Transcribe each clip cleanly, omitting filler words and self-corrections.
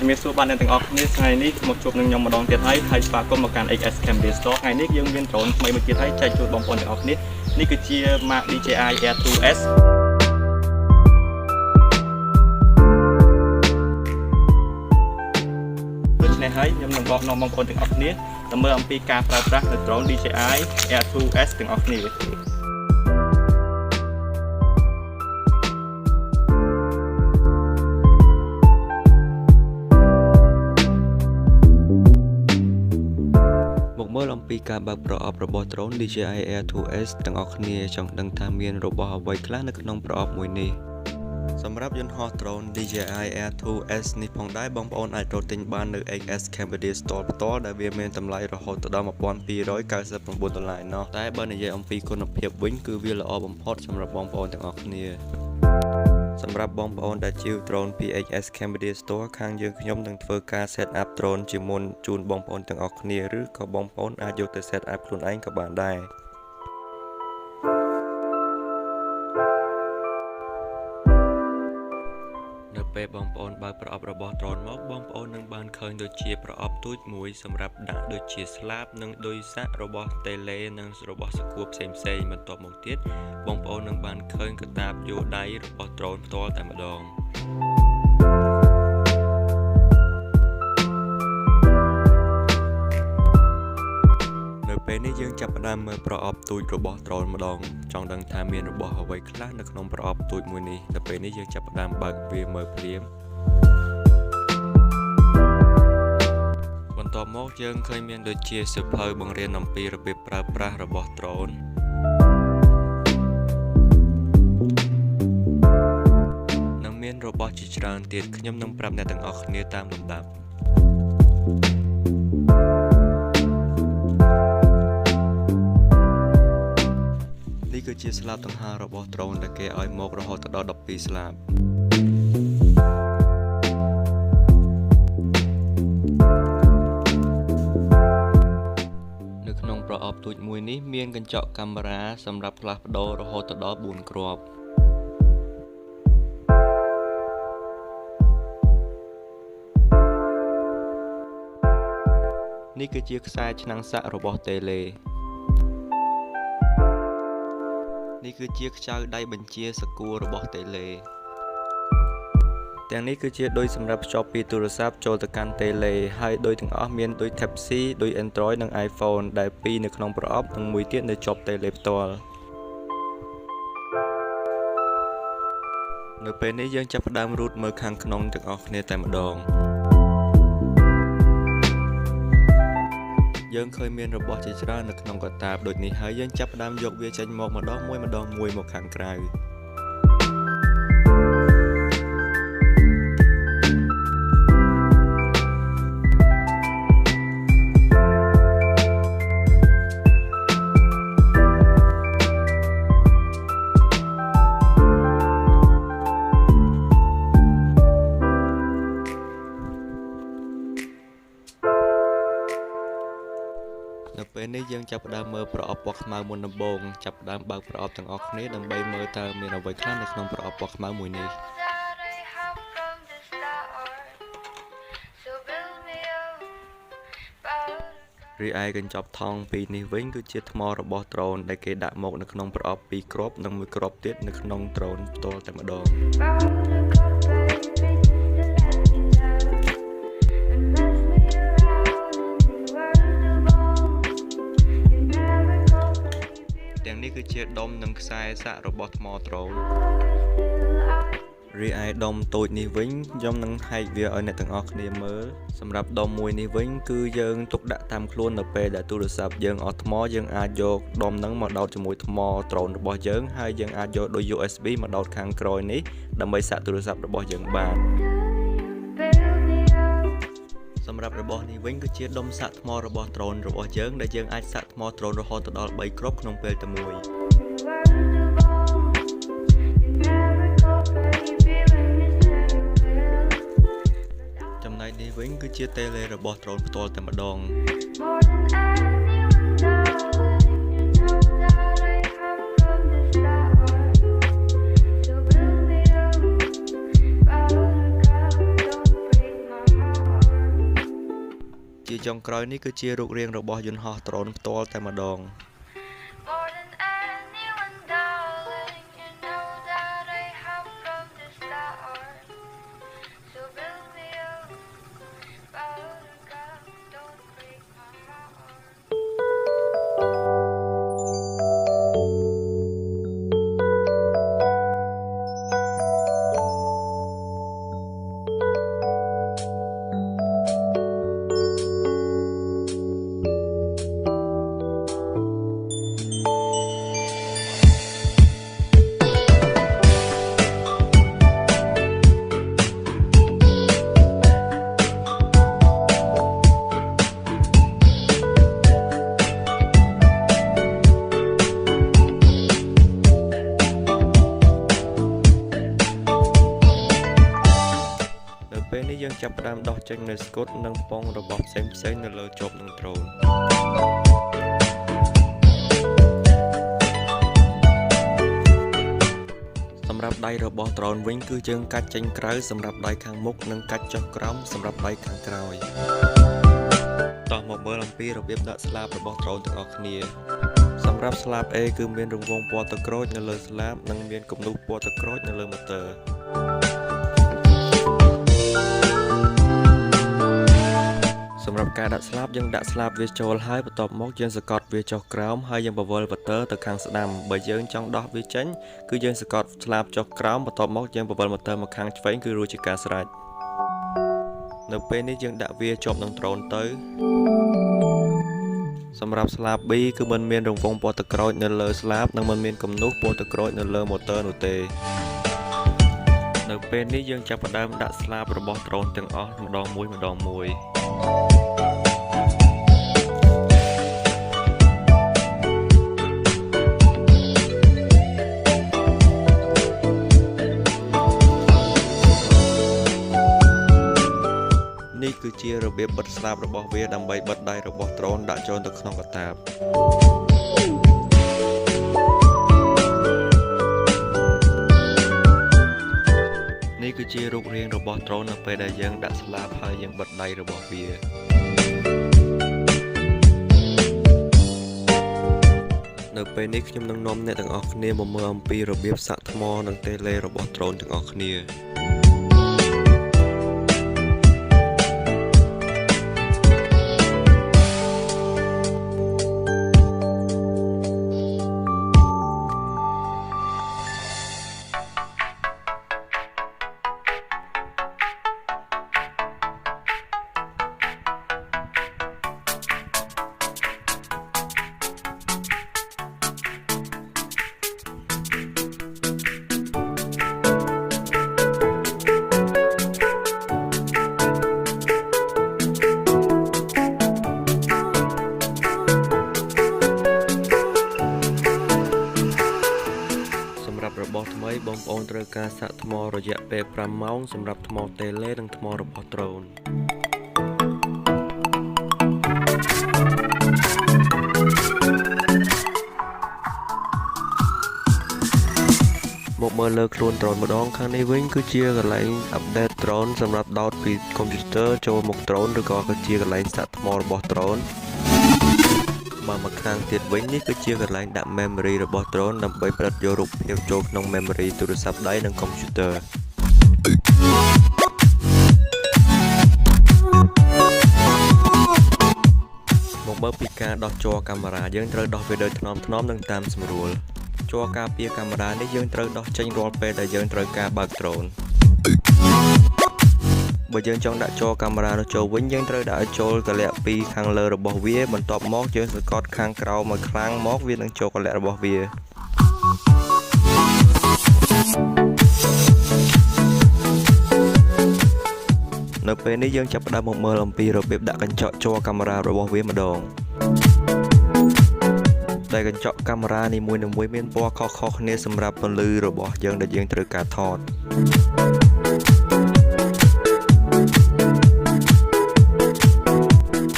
ជំរាបសួរបាទអ្នកទាំងអស់គ្នាថ្ងៃនេះមកជួបនឹងខ្ញុំម្ដងទៀតហើយស្វាគមន៍មកកាន់ XS Camera Store ថ្ងៃនេះយើងមាន drone ថ្មីមួយទៀតហើយចែកជូនបងប្អូនទាំងអស់គ្នានេះគឺជា Mark DJI Air 2S ដូច្នេះហើយខ្ញុំនឹងบอกនាំបងប្អូនទាំងអស់គ្នាទៅមើលអំពីការប្រើប្រាស់នៅ drone DJI Air 2S ទាំងអស់គ្នាមើលអំពីការបើកប្រអប់របស់ drone DJI Air 2S ទាំងអស់គ្នាចង់ដឹងថាមានរបស់អ្វីខ្លះនៅក្នុងប្រអប់មួយនេះសម្រាប់យន្តហោះ drone DJI Air 2S នេះផងដែរបងប្អូនអាចរកទិញបាននៅ XS Camera Store ផ្ទាល់ដែលវាមានតម្លៃរហូតដល់$1299 ណោះតែបើនិយាយអំពីគុណភាពវិញគឺវាល្អបំផុតសម្រាប់បងប្អូនទាំងអស់គ្នាសម្រាប់បងប្អូនដែលជាវ drone ពី XS Camera Store ខាងយើងខ្ញុំនឹងធ្វើការ set up drone ជាមុនជូនបងប្អូនទាំងអស់គ្នាឬក៏បងប្អូនអាចយកទៅ set up ខ្លួនឯងក៏បានដែរនៅពេលបងប្អូនបើកប្រអប់របស់ drone មកបងប្អូននឹងបានឃើញដូចជាប្រអប់ទូចមួយសម្រាប់ដាក់ដូចជាស្លាបនិងដូចសាក់របស់ tele និងរបស់សកួរផ្សេងៗបន្ទាប់មកទៀតបងប្អូននឹងបានឃើញកាតាបយោដៃរបស់ drone ផ្ទាល់តែម្ដងនៅពេលនេះយើងចាប់ផ្ដើមមើលប្រអប់ទូចរបស់ drone ម្ដងចង់ដឹងថាមានរបស់អ្វីខ្លះនៅក្នុងប្រអប់ទូចមួយនេះនៅពេលនេះយើងចាប់ផ្ដើមបើកវាមើលភ្លាមបន្ទាប់មកយើងឃើញមានដូចជាសៀវភៅបង្រៀនអំពីរបៀបប្រើប្រាស់របស់ drone និងមានរបស់ជាច្រើនទៀតខ្ញុំនឹងប្រាប់អ្នកទាំងអស់គ្នាតាមលំដាប់នេះគឺជាស្លាបដង្ហើររបស់ drone ដែលគេឲ្យមករហូតដល់12ស្លាបនៅក្នុងប្រអប់ទូចមួយនេះមានកញ្ចក់កាមេរ៉ាសម្រាប់ផ្លាស់ប្ដូររហូតដល់4គ្រាប់នេះគឺជាខ្សែឆ្នាំងសាក់របស់ tele នេះគឺជាខ្ចៅដៃបញ្ជាសកួររបស់ tele ទាំងនេះគឺជាដូចសម្រាប់ភ្ជាប់ពីទូរស័ព្ទចូលទៅកាន់ tele ហើយដូចទាំងអស់មានដូច Type C ដូច Android និង iPhone ដែលពីរនៅក្នុងប្រអប់និងមួយទៀតនៅជាប់ tele ផ្ទាល់នៅពេលនេះយើងចាប់ផ្ដើមរូតមើលខាងក្នុងទាំងអស់គ្នាតែម្ដងយើងឃើញមានរបស់ជាច្រើននៅក្នុងកាតាបដូចនេះហើយយើងចាប់ផ្ដើមយកវាចេញមកម្ដងមួយមកខាងក្រៅនៅពេលនេះយើងចាប់ផ្ដើមមើលប្រអប់ពណ៌ខ្មៅមុនដំបូងចាប់ផ្ដើមបើកប្រអប់ទាំងអស់គ្នាដើម្បីមើលតើមានអ្វីខ្លះនៅក្នុងប្រអប់ពណ៌ខ្មៅមួយនេះរីឯកញ្ចប់ថង់ពីរនេះវិញគឺជាថ្មរបស់ drone ដែលគេដាក់មកនៅក្នុងប្រអប់2គ្រាប់និងមួយគ្រាប់ទៀតនៅក្នុង drone ផ្ទាល់តែម្ដងនេះគឺជាដុំនិងខ្សែសាក់របស់ថ្ម drone រីឯដុំតូចនេះវិញខ្ញុំនឹងហែកវាឲ្យអ្នកទាំងអស់គ្នាមើលសម្រាប់ដុំមួយនេះវិញគឺយើងទុកដាក់តាមខ្លួននៅពេលដែលទូរស័ព្ទយើងអស់ថ្មយើងអាចយកដុំហ្នឹងមកដោតជាមួយថ្ម drone របស់យើងហើយយើងអាចយកដូច USB មកដោតខាងក្រោយនេះដើម្បីសាក់ទូរស័ព្ទរបស់យើងបានសម្រាប់របស់នេះវិញគឺជាដុំសាក់ថ្មរបស់ drone របស់យើងដែលយើងអាចសាក់ថ្ម drone រហូតដល់3គ្រាប់ក្នុងពេលតែមួយចំណែកនេះវិញគឺជា tele របស់ drone ផ្ទាល់តែម្ដង ចុងក្រោយនេះគឺជារូបរាងរបស់យន្តហោះដ្រូនផ្ទាល់តែម្ដងពេលនេះយើងចាប់ផ្ដើមដោះចេញនៅស្កុតនិងពងរបស់ផ្សេងៗនៅលើជប់នឹងដ្រូនសម្រាប់ដៃរបស់ដ្រូនវិញគឺយើងកាច់ចេញក្រៅសម្រាប់ដៃខាងមុខនិងកាច់ចុះក្រោមសម្រាប់ដៃខាងក្រោយតោះមកមើលអំពីរបៀបដាក់ស្លាបរបស់ដ្រូនទាំងអស់គ្នាសម្រាប់ស្លាប A គឺមានរង្វង់ពណ៌ទឹកក្រូចនៅលើស្លាបនិងមានគំនូសពណ៌ទឹកក្រូចនៅលើម៉ូទ័រសម្រាប់ការដាក់ស្លាបយើងដាក់ស្លាបវាចូលហើយបន្ទាប់មកយើងសកត់វាចុះក្រោមហើយយើងបវល់ម៉ូទ័រទៅខាងស្ដាំបើយើងចង់ដោះវាចេញគឺយើងសកត់ស្លាបចុះក្រោមបន្ទាប់មកយើងបវល់ម៉ូទ័រមកខាងឆ្វេងគឺរួចជាការស្រេចនៅពេលនេះយើងដាក់វាជាប់នឹងដ្រូនទៅសម្រាប់ស្លាប B គឺមិនមានរង្វង់ពណ៌ទឹកក្រូចនៅលើស្លាបនិងមិនមានគំនូសពណ៌ទឹកក្រូចនៅលើម៉ូទ័រនោះទេនៅពេលនេះយើងចាប់ផ្ដើមដាក់ស្លាបរបស់ដ្រូនទាំងអស់ម្ដងមួយនេះគឺជារបៀបបិទស្លាបរបស់វាដើម្បីបិទដៃរបស់ដ្រូនដាក់ចូលទៅក្នុងកាតាបនេះគឺជារូបរាងរបស់ដ្រូននៅពេលដែលយើងដាក់ស្លាបហើយយើងបិទដៃរបស់វានៅពេលនេះខ្ញុំនឹងនាំអ្នកទាំងអស់គ្នាមកមើលអំពីរបៀបសាក់ថ្មនិងតេឡេរបស់ដ្រូនទាំងអស់គ្នារបស់ថ្មីបងប្អូនត្រូវការសាក់ថ្មរយៈពេល5ម៉ោងសម្រាប់ថ្មតេឡេនិងថ្មរបស់ដ្រូនមកមើលលើខ្លួនដ្រូនម្ដងខាងនេះវិញគឺជាកន្លែងអាប់ដេតដ្រូនសម្រាប់ដោតពីកុំព្យូទ័រចូលមកដ្រូនឬក៏គឺជាកន្លែងសាក់ថ្មរបស់ដ្រូនបើមកខាងទៀតវិញនេះគឺជាកន្លែងដាក់ memory របស់ដ្រូនដើម្បីផ្ដិតយករូបភាពចូលក្នុង memory ទូរស័ព្ទដៃនិងកុំព្យូទ័រមកមើលពីការដោះជ័រកាមេរ៉ាយើងត្រូវដោះវាដោយថ្នមៗនិងតាមស្រួលជ័រការពារកាមេរ៉ានេះយើងត្រូវដោះចេញរាល់ពេលដែលយើងត្រូវការបើកដ្រូនបើយើងចង់ដាក់ជ័រកាមេរ៉ានោះចូលវិញយើងត្រូវដាក់ឲ្យចូលកលៈពីខាងលើរបស់វាបន្ទាប់មកយើងសកត់ខាងក្រោមឲ្យខ្លាំងមកវានឹងចូលកលៈរបស់វានៅពេលនេះយើងចាប់ផ្ដើមមកមើលអំពីរបៀបដាក់កញ្ចក់ជ័រកាមេរ៉ារបស់វាម្ដងដែលកញ្ចក់កាមេរ៉ានីមួយៗមានពណ៌ខុសៗគ្នាសម្រាប់ពន្លឺរបស់យើងដែលយើងត្រូវការថត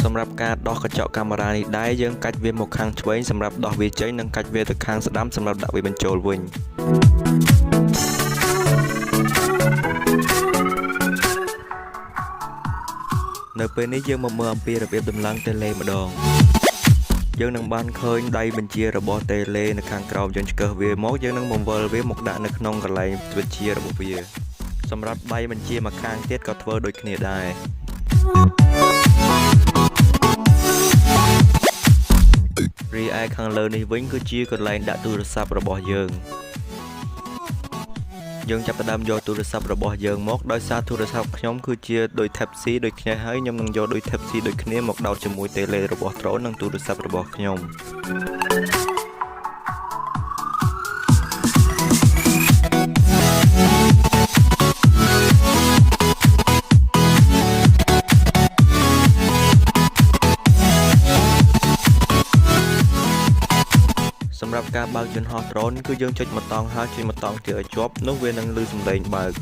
សម្រាប់ការដោះកញ្ចក់កាមេរ៉ានេះដែរយើងកាច់វាមកខាងឆ្វេងសម្រាប់ដោះវាចេញនិងកាច់វាទៅខាងស្ដាំសម្រាប់ដាក់វាបញ្ចូលវិញនៅ ពេលនេះយើងមកមើលអំពីរបៀបដំឡើងតេឡេម្ដងយើងនឹងបានឃើញដៃបញ្ជារបស់តេឡេនៅខាងក្រោមយើងឆ្កឹះវាមកយើងនឹងបង្វិលវាមកដាក់នៅក្នុងកន្លែងបញ្ជារបស់វាសម្រាប់ដៃបញ្ជាមួយខាងទៀតក៏ធ្វើដូចគ្នាដែររីឯខាងលើនេះវិញគឺជាកន្លែងដាក់ទូរស័ព្ទរបស់យើងចាប់ផ្ដើមយកទូរស័ព្ទរបស់យើងមកដោយសារទូរស័ព្ទខ្ញុំគឺជាដូច Type C ដូចគ្នាហើយខ្ញុំនឹងយកដូច Type C ដូចគ្នាមកដោតជាមួយ tele របស់ drone និងទូរស័ព្ទរបស់ខ្ញុំសម្រាប់ការបើកយន្តហោះ drone គឺយើងចុចម្តងហើយចុចម្តងទៀតឲ្យជាប់នោះវានឹងឮសំឡេងបើក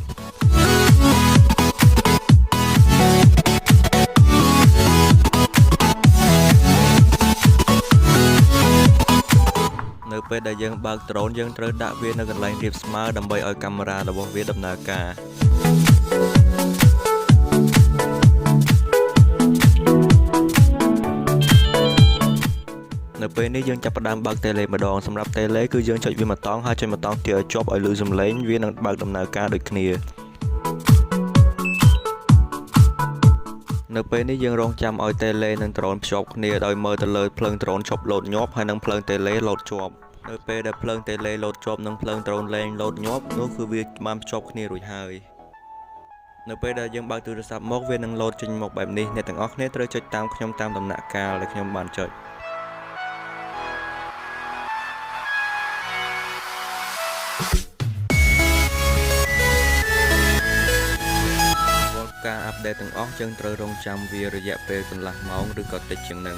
នៅពេលដែលយើងបើក drone យើងត្រូវដាក់វានៅកន្លែងរាបស្មើដើម្បីឲ្យកាមេរ៉ារបស់វាដំណើរការនៅពេលនេះយើងចាប់ផ្ដើមបើក tele ម្ដងសម្រាប់ tele គឺយើងចុចវាម្ដងហើយចុចម្ដងទៀតឲ្យជាប់ឲ្យឮសំឡេងវានឹងបើកដំណើរការដូចគ្នានៅពេលនេះយើងរងចាំឲ្យ tele និង drone ភ្ជាប់គ្នាដោយមើលទៅលើភ្លើង drone ឈប់លោតញាប់ហើយនិងភ្លើង tele លោតជាប់នៅពេលដែលភ្លើង tele លោតជាប់និងភ្លើង drone លែងលោតញាប់នោះគឺវាបានភ្ជាប់គ្នារួចហើយនៅពេលដែលយើងបើកទូរស័ព្ទមកវានឹងលោតចេញមកបែបនេះអ្នកទាំងអស់គ្នាត្រូវចុចតាមខ្ញុំតាមដំណាក់កាលដែលខ្ញុំបានចុចការអាប់ដេតទាំងអស់យើងត្រូវរងចាំវារយៈពេលកន្លះម៉ោងឬក៏តិចជាងនឹង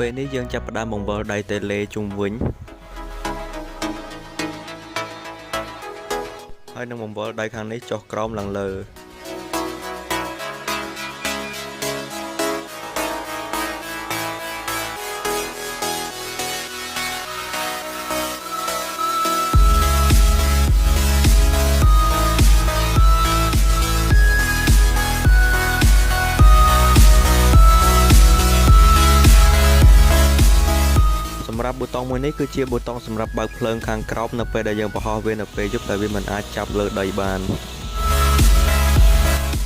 ពេលនេះយើងចាប់ផ្ដើមបង្វិលដៃ tele ជុំវិញហើយនឹងបង្វិលដៃខាងនេះចុះក្រោមឡើងលើសម្រាប់ប៊ូតុងមួយនេះគឺជាប៊ូតុងសម្រាប់បើកភ្លើងខាងក្រោមនៅពេលដែលយើងបង្ហោះវានៅពេលយប់តែវាមិនអាចចាប់លើដីបាន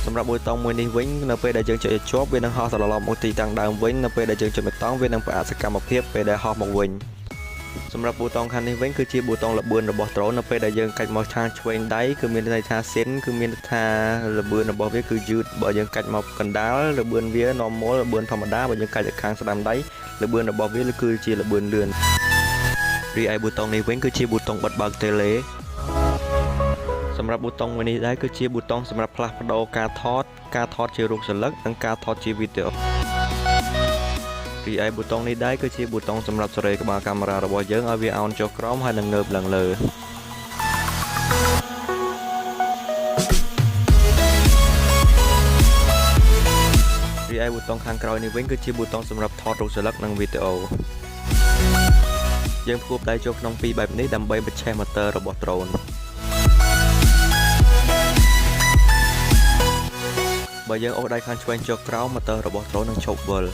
សម្រាប់ប៊ូតុងមួយនេះវិញនៅពេលដែលយើងចុចជាប់វានឹងហោះត្រឡប់មកទីតាំងដើមវិញនៅពេលដែលយើងចុចប៊ូតុងវានឹងផ្អាកសកម្មភាពពេលដែលហោះមកវិញសម្រាប់ប៊ូតុងខាងនេះវិញគឺជាប៊ូតុងល្បឿនរបស់ drone នៅពេលដែលយើងកាច់មកខាងឆ្វេងដៃគឺមានន័យថា sin គឺមានន័យថាល្បឿនរបស់វាគឺយឺតបើយើងកាច់មកកណ្ដាលល្បឿនវា normal ល្បឿនធម្មតាបើយើងកាច់ខាងស្ដាំដៃល្បឿនរបស់វាគឺជាល្បឿនលឿនរីឯប៊ូតុងនេះវិញគឺជាប៊ូតុងបិទបើក tele សម្រាប់ប៊ូតុងមួយនេះដែរគឺជាប៊ូតុងសម្រាប់ផ្លាស់ប្ដូរការថតជារូបសន្លឹកនិងការថតជាវីដេអូរីឯប៊ូតុងនេះដែរគឺជាប៊ូតុងសម្រាប់សេរីក្បាលកាមេរ៉ារបស់យើងឲ្យវាអោនចុះក្រោមហើយនឹងងើបឡើងលើរីឯប៊ូតុងខាងក្រោយនេះវិញគឺជាប៊ូតុងសម្រាប់ថតរូបសន្លឹកនិងវីដេអូយើងផ្គូផ្ដៃចូលក្នុងពីរបែបនេះដើម្បីបញ្ឆេះម៉ូទ័ររបស់ drone បើយើងអូសដៃខាងឆ្វេងចុះក្រោមម៉ូទ័ររបស់ drone នឹងឈប់វិល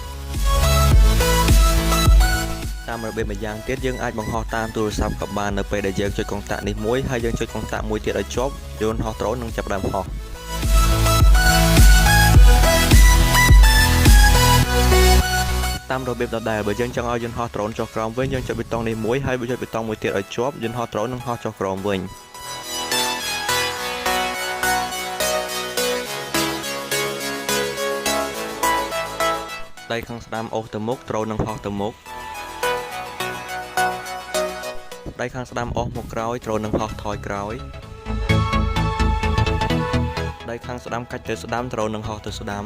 តាមរបៀបមួយយ៉ាងទៀតយើងអាចបង្ហោះតាមទូរស័ព្ទក៏បាននៅពេលដែលយើងចុចកុងតាក់នេះមួយហើយយើងចុចកុងតាក់មួយទៀតឲ្យជាប់យន្តហោះ drone នឹងចាប់ផ្ដើមហោះ តាមរបៀបដដែលបើយើងចង់ឲ្យយន្តហោះដ្រូនចុះក្រោមវិញយើងចុចប៊ូតុងនេះមួយហើយបើចុចប៊ូតុងមួយទៀតឲ្យជាប់យន្តហោះដ្រូននឹងហោះចុះក្រោមវិញដៃខាងស្ដាំអូសទៅមុខដ្រូននឹងហោះទៅមុខដៃខាងស្ដាំអូសមកក្រោយដ្រូននឹងហោះថយក្រោយដៃខាងស្ដាំកាច់ទៅស្ដាំដ្រូននឹងហោះទៅស្ដាំ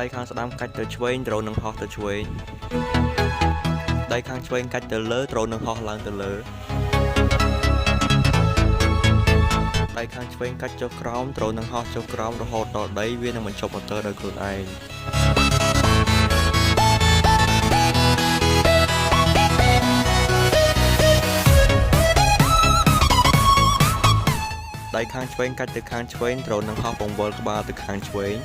ដៃខាងស្ដាំកាច់ទៅឆ្វេងដ្រូននឹងហោះទៅឆ្វេងដៃខាងឆ្វេងកាច់ទៅលើដ្រូននឹងហោះឡើងទៅលើដៃខាងឆ្វេងកាច់ចុះក្រោមដ្រូននឹងហោះចុះក្រោមរហូតដល់ដីវានឹងបញ្ចុះម៉ូទ័រដោយខ្លួនឯងដៃខាងឆ្វេងកាច់ទៅខាងឆ្វេងដ្រូននឹងហោះបង្វិលក្បាលទៅខាងឆ្វេង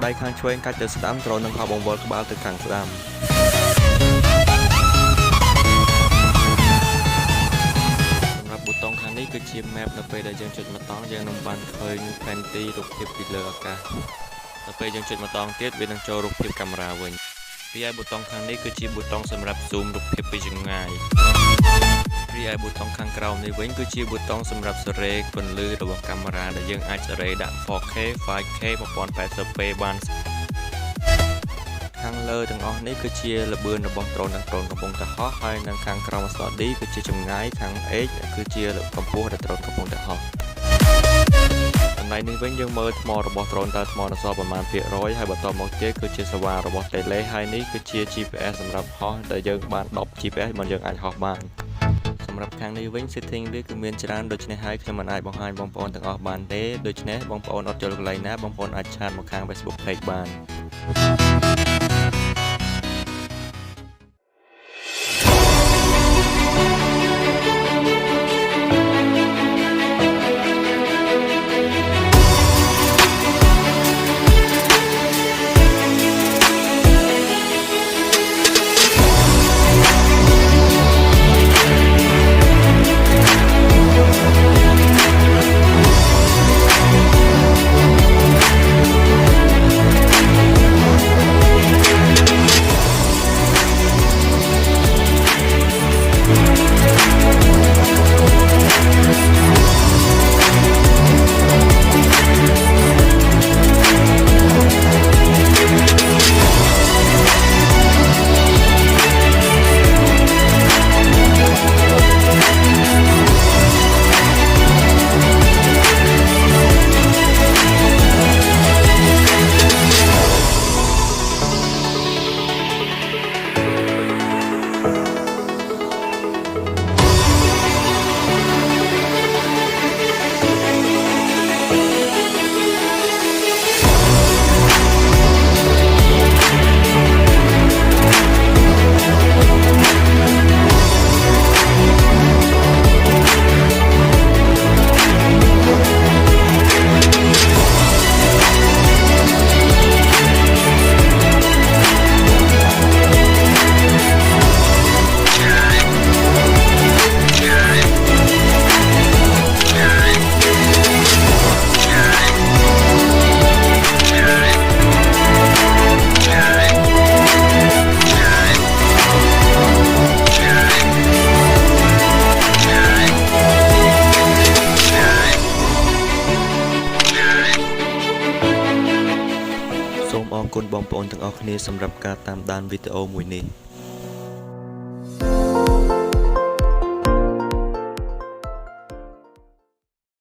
ដៃខាងឆ្វេងកាច់ទៅស្ដាំដ្រូននឹងហោះបង្វិលក្បាលទៅខាងស្ដាំសម្រាប់ប៊ូតុងខាងនេះគឺជា map នៅពេលដែលយើងចុចម្តងយើងនឹងបានឃើញផែនទីរូបភាពពីលើអាកាសនៅពេលយើងចុចម្តងទៀតវានឹងចូលរូបភាពកាមេរ៉ាវិញរីឯប៊ូតុងខាងនេះគឺជាប៊ូតុងសម្រាប់ zoom រូបភាពពីចម្ងាយរីឯប៊ូតុងខាងក្រោមនេះវិញគឺជាប៊ូតុងសម្រាប់សេរីពន្លឺរបស់កាមេរ៉ាដែលយើងអាចសេរីដាក់ 4K 5K 1080p បានខាងលើទាំងអស់នេះគឺជាល្បឿនរបស់ដ្រូននិងដ្រូនកំពុងតែហោះហើយនៅខាងក្រោមអក្សរ D គឺជាចម្ងាយខាង H គឺជាកម្ពស់ដែលដ្រូនកំពុងតែហោះកន្លែងនេះវិញយើងមើលថ្មរបស់ដ្រូនតើថ្មនៅសល់ប្រមាណភាគរយហើយបន្តមកទៀតគឺជាសេវារបស់ Tele ហើយនេះគឺជា GPS សម្រាប់ហោះដែលយើងបាន10 GPS មិនយើងអាចហោះបានសម្រាប់ខាងនេះវិញ setting វាគឺមានច្រើនដូច្នេះហើយខ្ញុំមិនអាចបង្ហាញបងប្អូនទាំងអស់បានទេដូច្នេះបងប្អូនអត់យល់កន្លែងណាបងប្អូនអាចឆាតមកខាង Facebook Page បានសូមអរគុណបងប្អូនទាំងអស់គ្នាសម្រាប់ការតាមដានវីដេអូមួយនេះ